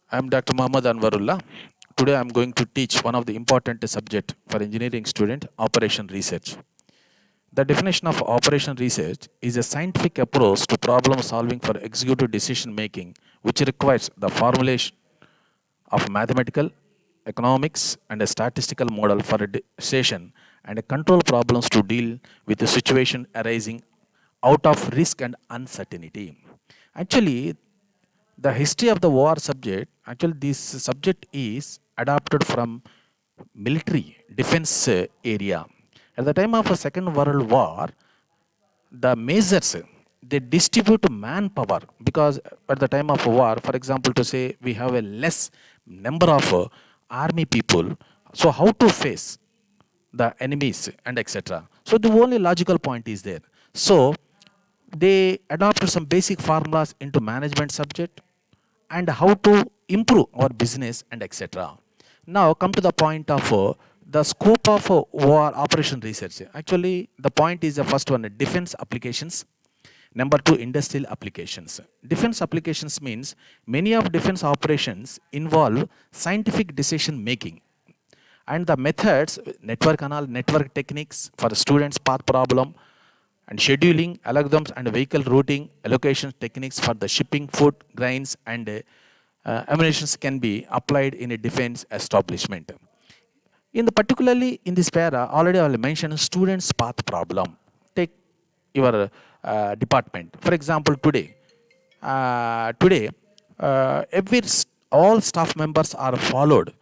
I am Dr. Muhammad Anwarullah. Today I am going to teach one of the important subject for engineering student, operation research. The definition of operation research is a scientific approach to problem solving for executive decision making which requires the formulation of mathematical, economics and a statistical model for a decision and a control problems to deal with the situation arising out of risk and uncertainty. Actually, the history of the war subject, actually this subject is adapted from military defense area. At the time of the Second World War, the measures they distribute manpower because at the time of war, for example, to say we have a less number of army people, so how to face the enemies and etc. So the only logical point is there. So they adopted some basic formulas into management subject and how to improve our business and etc. Now come to the point of the scope of war operation research. Actually, the point is the first one, defense applications. Number two, industrial applications. Defense applications means many of defense operations involve scientific decision making and the methods, network techniques for students path problem and scheduling algorithms and vehicle routing allocation techniques for the shipping food grains and ammunitions can be applied in a defense establishment. In the particularly in this para already I will mention students path problem. Take your department, for example, today all staff members are following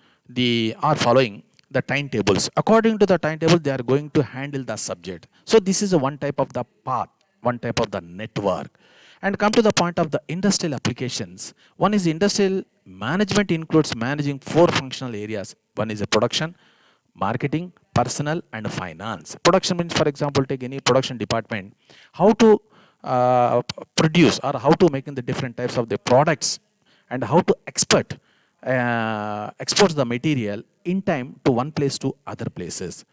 the timetables. According to the timetable, they are going to handle the subject. So this is a one type of the path, one type of the network. And come to the point of the industrial applications. One is industrial management includes managing four functional areas. One is a production, marketing, personnel, and finance. Production means, for example, take any production department, how to produce or how to make in the different types of the products and how to export the material in time to one place to other places.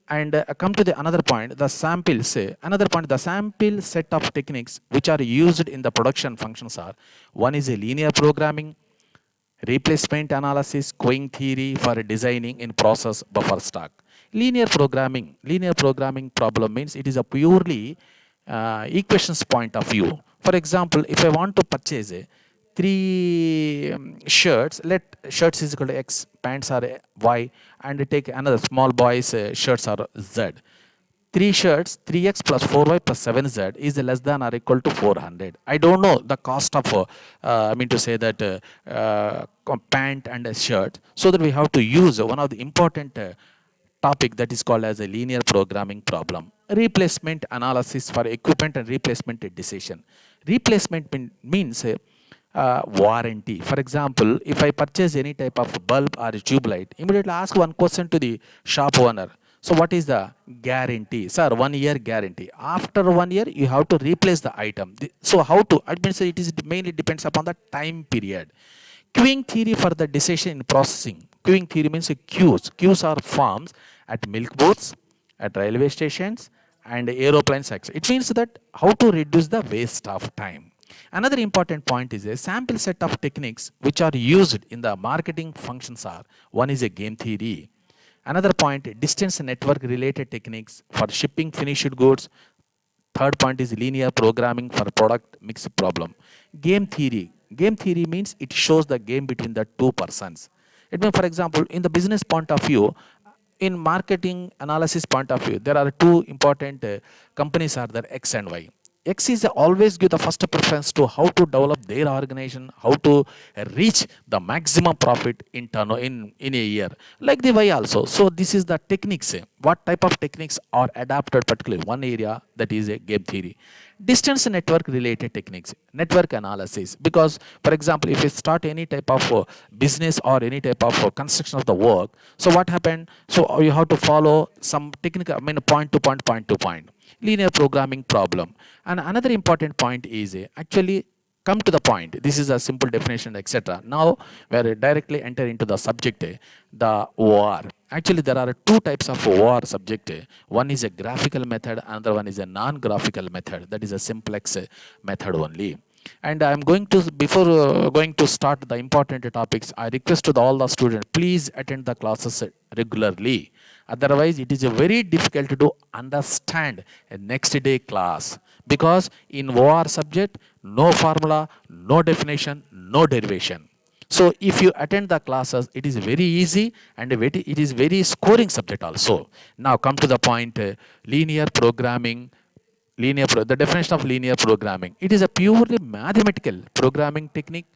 And come to the another point, the samples. Another point, the sample set of techniques which are used in the production functions are: one is a linear programming, replacement analysis, queuing theory for designing in process buffer stock. Linear programming problem means it is a purely equations point of view. For example, if I want to purchase three shirts, let shirts is equal to X, pants are Y, and take another small boys shirts are Z. Three shirts, 3x plus 4y plus 7z is less than or equal to 400. I don't know the cost of, I mean to say that pant and a shirt. So that we have to use one of the important topic that is called as a linear programming problem. Replacement analysis for equipment and replacement decision. Replacement means warranty. For example, if I purchase any type of bulb or tube light, immediately ask one question to the shop owner. So what is the guarantee? Sir, 1 year guarantee. After 1 year, you have to replace the item. So how to? I mean, it is mainly depends upon the time period. Queuing theory for the decision in processing. Queuing theory means queues. Queues are forms at milk booths, at railway stations, and aeroplane sector. It means that how to reduce the waste of time. Another important point is a sample set of techniques which are used in the marketing functions are: one is a game theory. Another point, distance network related techniques for shipping finished goods. Third point is linear programming for product mix problem. Game theory. Game theory means it shows the game between the two persons. It means, for example, in the business point of view, in marketing analysis point of view, there are two important companies are there, X and Y. X is always give the first preference to how to develop their organization, how to reach the maximum profit in a year. Like the Y also. So this is the techniques. What type of techniques are adapted particularly one area, that is a game theory. Distance network related techniques, network analysis. Because for example, if you start any type of business or any type of construction of the work, so what happened? So you have to follow some technical, I mean point to point. Linear programming problem. And another important point is actually come to the point. This is a simple definition, etc. Now we are directly enter into the subject, the OR. Actually, there are two types of OR subject. One is a graphical method, another one is a non-graphical method. That is a simplex method only. And I'm going to, before going to start the important topics, I request to all the students, please attend the classes regularly. Otherwise, it is very difficult to understand a next day class, because in OR subject, no formula, no definition, no derivation. So if you attend the classes, it is very easy, and it is very scoring subject also. Now come to the point, linear programming. The definition of linear programming. It is a purely mathematical programming technique.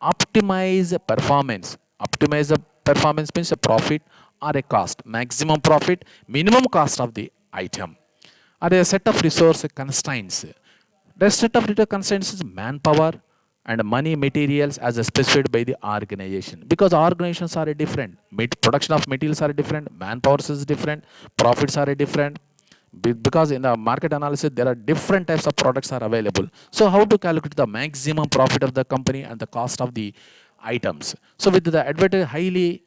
Optimize performance. Optimize the performance means a profit or a cost. Maximum profit, minimum cost of the item. Or a set of resource constraints. The set of resource constraints is manpower and money materials as specified by the organization. Because organizations are different. Production of materials are different. Manpower is different. Profits are different. Because in the market analysis there are different types of products are available. So how to calculate the maximum profit of the company and the cost of the items? So with the advantage, highly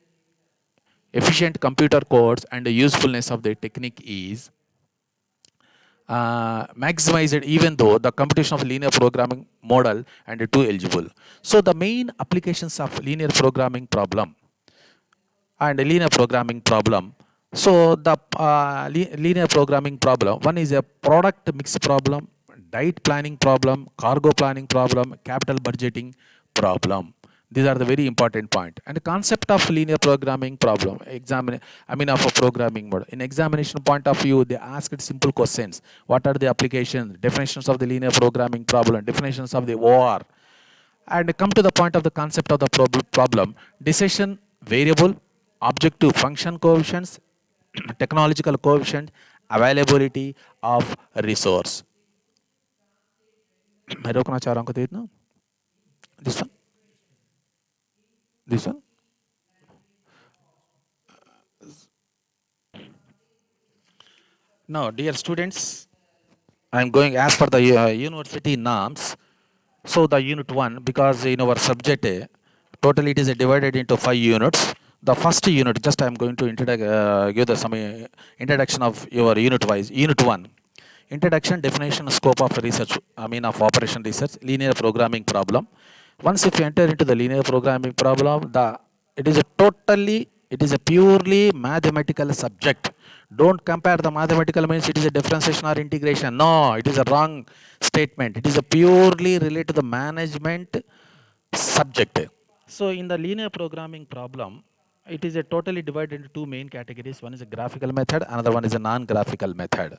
efficient computer codes and the usefulness of the technique is maximized, even though the computation of linear programming model and two eligible. So the main applications of linear programming problem. So the linear programming problem, one is a product mix problem, diet planning problem, cargo planning problem, capital budgeting problem. These are the very important point. And the concept of linear programming problem, of a programming model. In examination point of view, they asked simple questions. What are the applications, definitions of the linear programming problem, definitions of the OR, and come to the point of the concept of the problem. Decision variable, objective function coefficients, technological coefficient, availability of resource. मैं रोकना चाह रहा हूँ इतना. This one, this one. Now, dear students, I am going as per the university norms. So the unit 1, because in our subject, totally it is divided into 5 units. The first unit, just I am going to give the some introduction of your unit wise. Unit 1, introduction, definition, scope of research, of operation research, linear programming problem. Once if you enter into the linear programming problem, it is a purely mathematical subject. Don't compare the mathematical means it is a differentiation or integration. No, it is a wrong statement. It is a purely related to the management subject. So in the linear programming problem, it is a totally divided into two main categories. One is a graphical method, another one is a non-graphical method.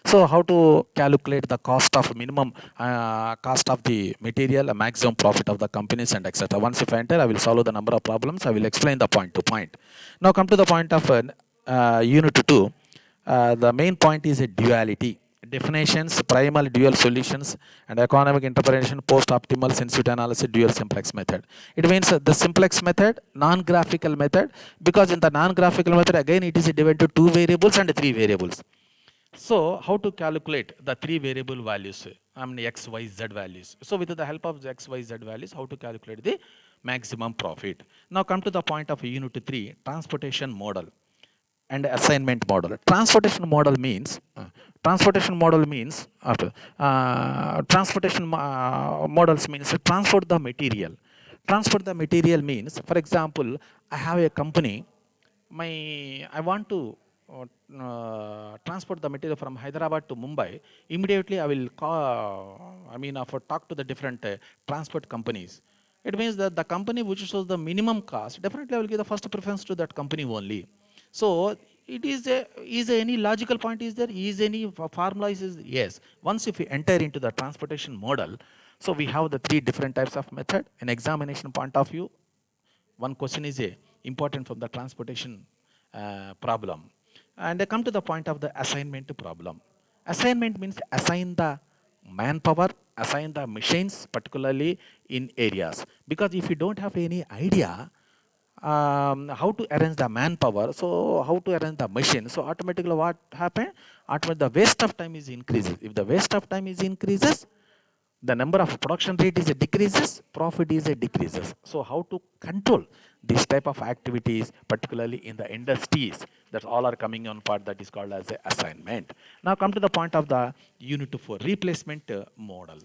So how to calculate the cost of minimum cost of the material, a maximum profit of the companies, and etc. Once if I enter, I will solve the number of problems. I will explain the point to point. Now come to the point of unit 2. The main point is a duality. Definitions, primal dual solutions, and economic interpretation, post-optimal sensitivity analysis, dual simplex method. It means the simplex method, non-graphical method, because in the non-graphical method, again, it is divided into two variables and three variables. So how to calculate the three variable values, x, y, z values. So with the help of the x, y, z values, how to calculate the maximum profit. Now come to the point of unit 3, transportation model and assignment model. Transportation models means transport the material. Transport the material means, for example, I have a company. I want to transport the material from Hyderabad to Mumbai. Immediately, I will talk to the different transport companies. It means that the company which shows the minimum cost, definitely I will give the first preference to that company only. So it is any logical point is there? Is any formula is yes. Once if we enter into the transportation model, so we have the three different types of method. In examination point of view, one question is important from the transportation problem. And I come to the point of the assignment problem. Assignment means assign the manpower, assign the machines, particularly in areas. Because if you don't have any idea how to arrange the manpower, so how to arrange the machine, so automatically what happen? Automatically the waste of time is increases. If the waste of time is increases, the number of production rate is a decreases, profit is a decreases. So how to control this type of activities, particularly in the industries, that all are coming on part that is called as a assignment. Now come to the point of the unit 4, replacement model.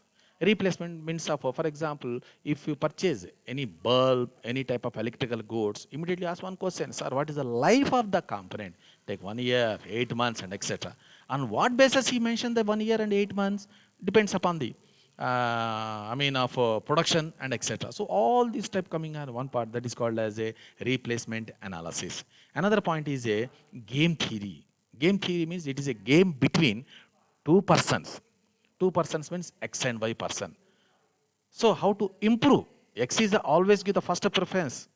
Replacement means of, for example, if you purchase any bulb, any type of electrical goods, immediately ask one question, sir, what is the life of the component? Take 1 year, 8 months, and etc. On what basis he mentioned the 1 year and 8 months? Depends upon the of production and etc. So all these type coming on one part, that is called as a replacement analysis. Another point is a game theory. Game theory means it is a game between two persons. Two persons means X and Y person. So how to improve? X is always give the first preference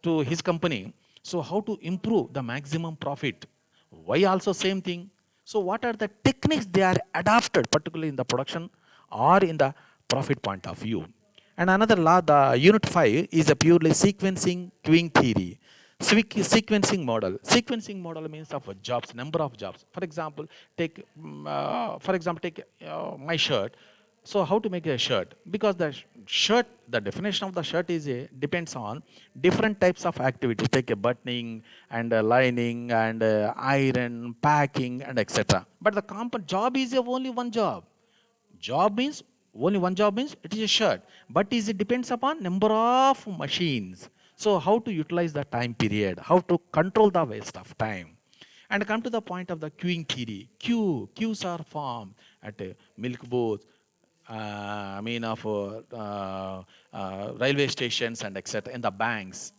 to his company. So how to improve the maximum profit? Why also same thing? So what are the techniques they are adapted, particularly in the production or in the profit point of view? And another law, the unit 5, is a purely sequencing queuing theory. Sequencing model. Sequencing model means of jobs, number of jobs. For example, take my shirt. So how to make a shirt? Because the shirt, the definition of the shirt is a depends on different types of activities. Take a buttoning and lining and iron, packing and etc. But the job is only one job. Job means only one job means it is a shirt, but it depends upon number of machines. So how to utilize the time period? How to control the waste of time? And come to the point of the queuing theory. Queues are formed at milk booths, railway stations and etc. in the banks.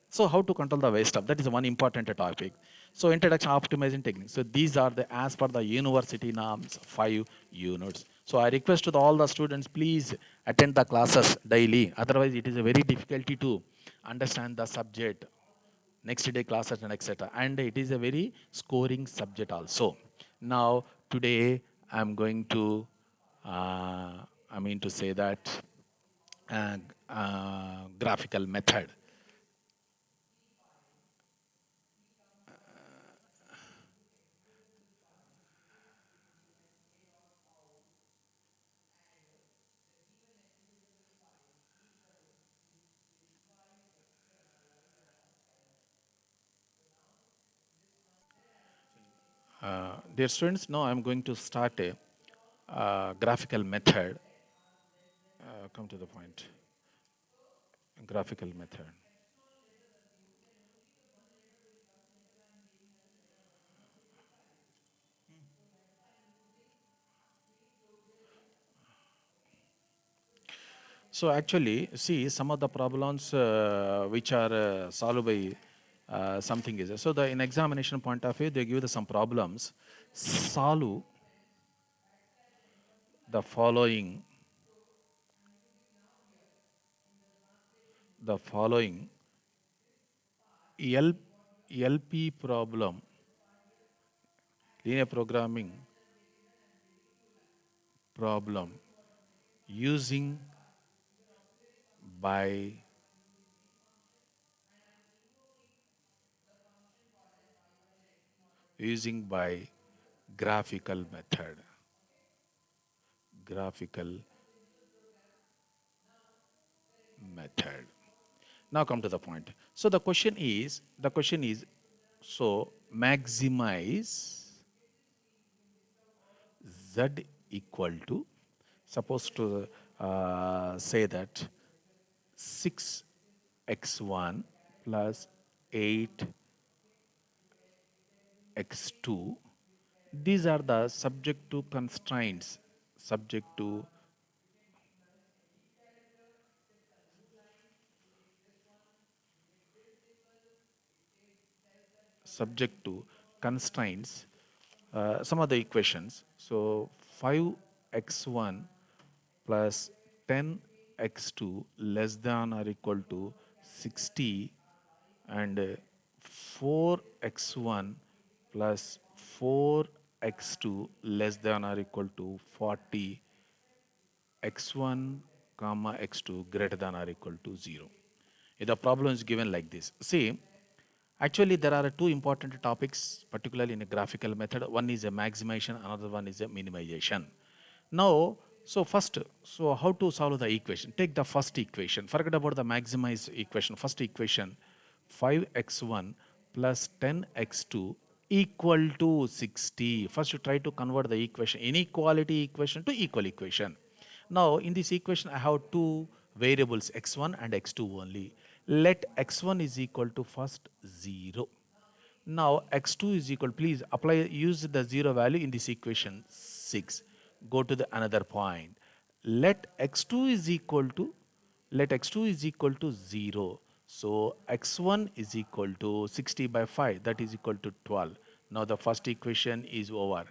So how to control the waste of, that is one important topic. So introduction optimizing techniques. So these are the as per the university norms 5 units. So I request to all the students, please attend the classes daily. Otherwise it is a very difficulty to understand the subject. Next day classes and etc. And it is a very scoring subject also. Now today I'm going to say that uh, graphical method. Dear students, now I'm going to start a graphical method. Come to the point. Graphical method. So actually, see some of the problems which are solved by something is so the in examination point of view they give some problems. Solve the following L, LP problem, linear programming problem using by graphical method. Graphical method. Now come to the point. So the question is so maximize z equal to, supposed to say that 6x1 plus 8x2. These are the subject to constraints, subject to subject to constraints, some of the equations. So 5x1 plus 10x2 less than or equal to 60, and 4x1 plus 4x2 less than or equal to 40, x1 comma x2 greater than or equal to 0. If the problem is given like this, see, actually there are two important topics, particularly in a graphical method. One is a maximization, another one is a minimization. Now, so first, so how to solve the equation? Take the first equation. Forget about the maximize equation. First equation, 5x1 plus 10x2 equal to 60. First, you try to convert the equation, inequality equation to equal equation. Now, in this equation, I have two variables, x1 and x2 only. Let x1 is equal to first 0. Now, x2 is equal, please apply, use the 0 value in this equation 6. Go to the another point. Let x2 is equal to, let x2 is equal to 0. So, x1 is equal to 60 by 5, that is equal to 12. Now, the first equation is over.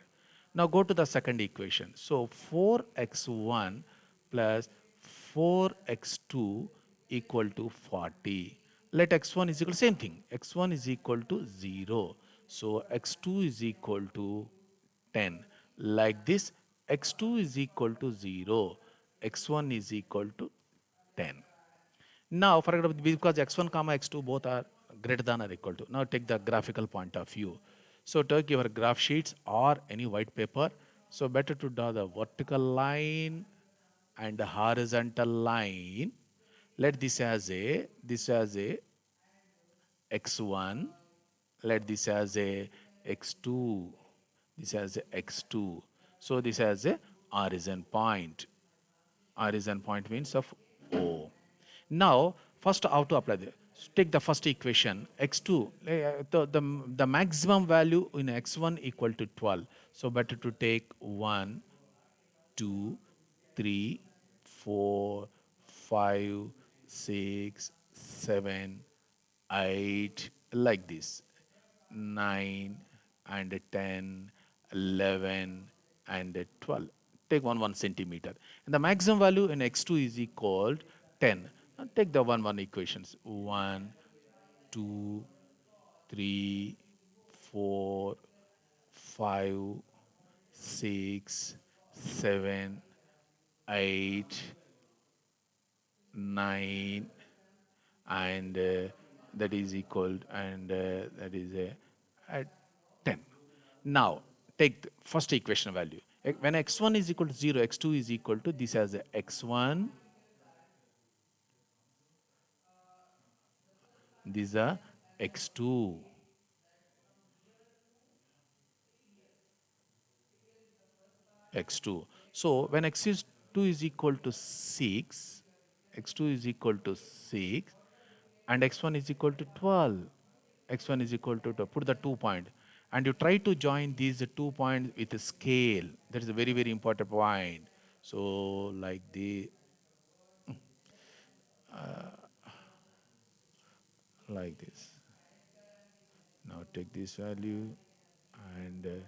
Now go to the second equation. So 4x1 plus 4x2 equal to 40. Let x1 is equal to same thing. x1 is equal to 0. So x2 is equal to 10. Like this, x2 is equal to 0. x1 is equal to 10. Now, for example, because x1 comma x2 both are greater than or equal to. Now take the graphical point of view. So take your graph sheets or any white paper. So better to draw the vertical line and the horizontal line. Let this as a x1. Let this as a x2. This as a x2. So this as a origin point. Origin point means of O. Now, first how to apply this? Take the first equation, x2, the maximum value in x1 equal to 12. So better to take 1, 2, 3, 4, 5, 6, 7, 8, like this. 9 and 10, 11 and 12. Take 1 centimeter. And the maximum value in x2 is equal 10. Now take the 1 equations. 1, 2, 3, 4, 5, 6, 7, 8, 9, and that is equal, and that is a 10. Now take the first equation value. When x1 is equal to 0, x2 is equal to this as a x1, these are x2. x2. So when x2 is equal to 6, x2 is equal to 6, and x1 is equal to 12. x1 is equal to 12. Put the 2 point. And you try to join these 2 points with a scale. That is a very, very important point. So like like this. Now take this value and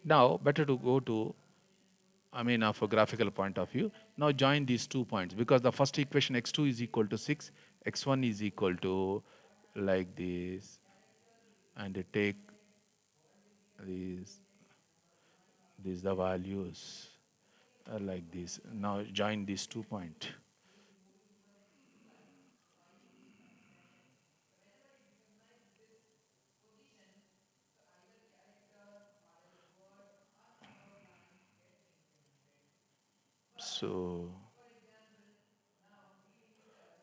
now better to go to, I mean, of a graphical point of view. Now join these 2 points because the first equation x2 is equal to 6, x1 is equal to like this, and take these the values like this. Now join these 2 points.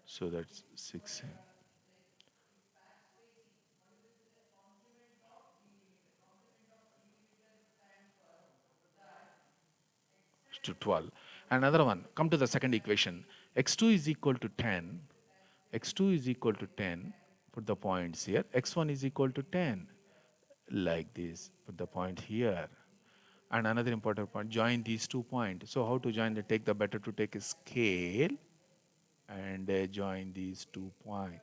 So that's 6 to 12. Another one, come to the second equation. x2 is equal to 10. x2 is equal to 10. Put the points here. x1 is equal to 10. Like this. Put the point here. And another important point, join these 2 points. So how to join the take the better to take a scale and join these 2 points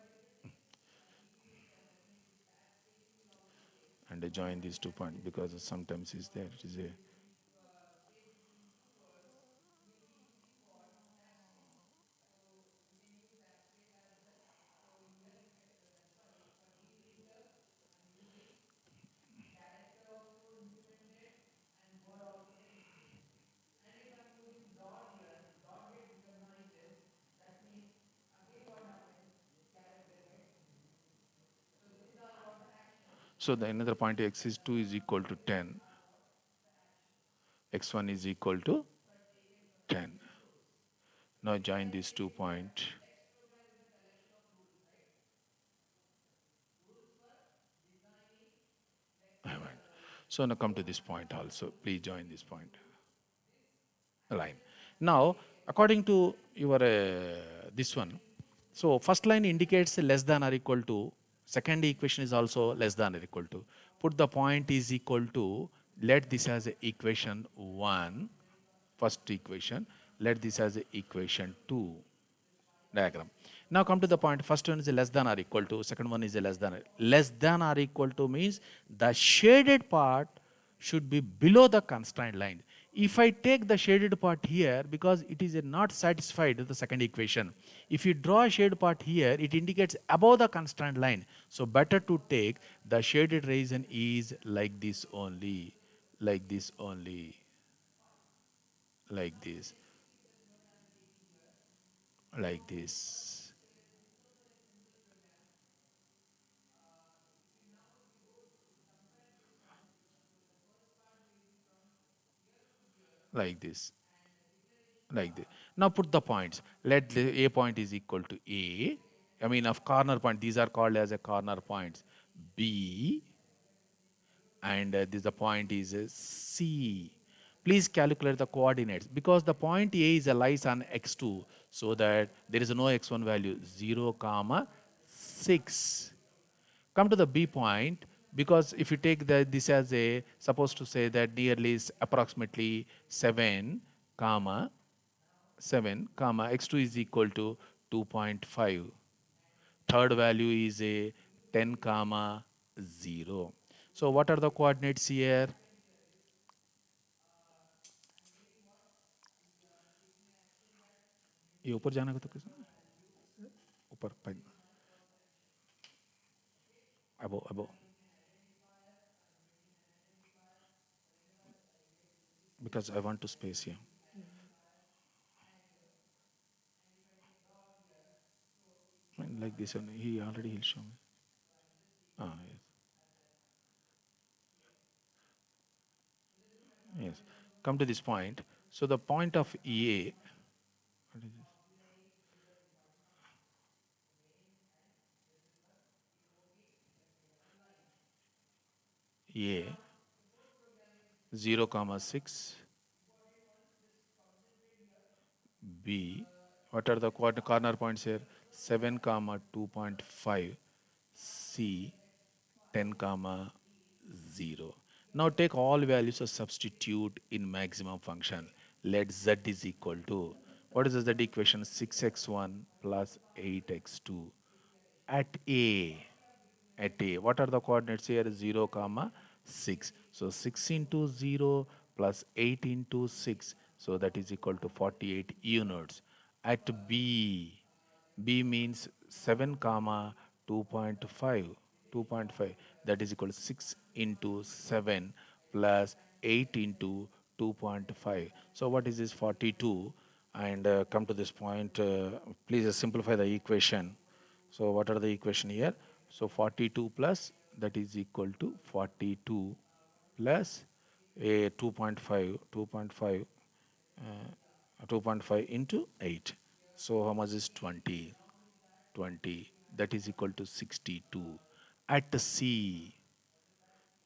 and join these 2 points because sometimes is there it is a so the another point x is 2 is equal to 10, x1 is equal to 10. Now join these 2 points. So now come to this point also. Please join this point. Line. Now, according to your this one, so first line indicates less than or equal to. Second equation is also less than or equal to. Put the point is equal to. Let this as a equation 1. First equation. Let this as a equation 2 diagram. Now come to the point. First one is a less than or equal to. Second one is a less than or equal to means the shaded part should be below the constraint line. If I take the shaded part here, because it is not satisfied with the second equation, if you draw a shaded part here, it indicates above the constraint line. So better to take the shaded region is like this only, like this only, like this, like this, like this, like this. Now put the points. Let the A point is equal to A. I mean of corner point. These are called as a corner points. B and this the point is C. Please calculate the coordinates because the point A is a lies on x2 so that there is no x1 value 0 comma 6. Come to the B point because if you take this as a supposed to say that nearly is approximately 7 comma 7 comma x2 is equal to 2.5. Third value is a 10 comma 0. So what are the coordinates here? ये ऊपर जाने को तो कैसे ऊपर above because I want to space here. I mean, like this one, he already he'll show me. Ah, yes. Yes. Come to this point. So the point of EA, what is this? A 0 comma 6, B. What are the corner points here? 7 comma 2.5, C 10 comma 0. Now take all values of substitute in maximum function. Let z is equal to, what is the z equation? 6x1 plus 8x2 at A. At A. What are the coordinates here? 0 comma 6. So 6 into 0 plus 8 into 6. So that is equal to 48 units. At B, B means 7 comma 2.5. 2.5 that is equal to 6 into 7 plus 8 into 2.5. So what is this 42? And come to this point, please simplify the equation. So what are the equation here? So 42 plus that is equal to 42 plus a 2.5 into 8. So how much is 20? 20 that is equal to 62. At C,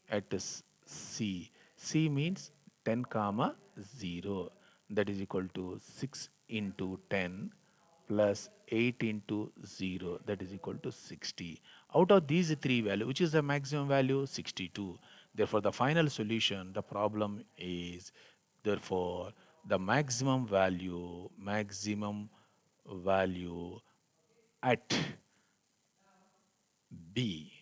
at C, C means 10 comma 0 that is equal to 6 into 10 plus 8 into 0 that is equal to 60. Out of these three values, which is the maximum value? 62. Therefore, the final solution, the problem is, therefore, the maximum value at B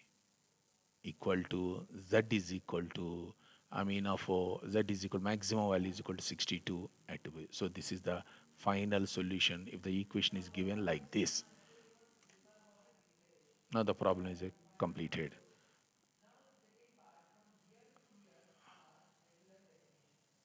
equal to Z is equal to, I mean, of Z is equal, maximum value is equal to 62 at B. So this is the final solution if the equation is given like this. Now the problem is completed.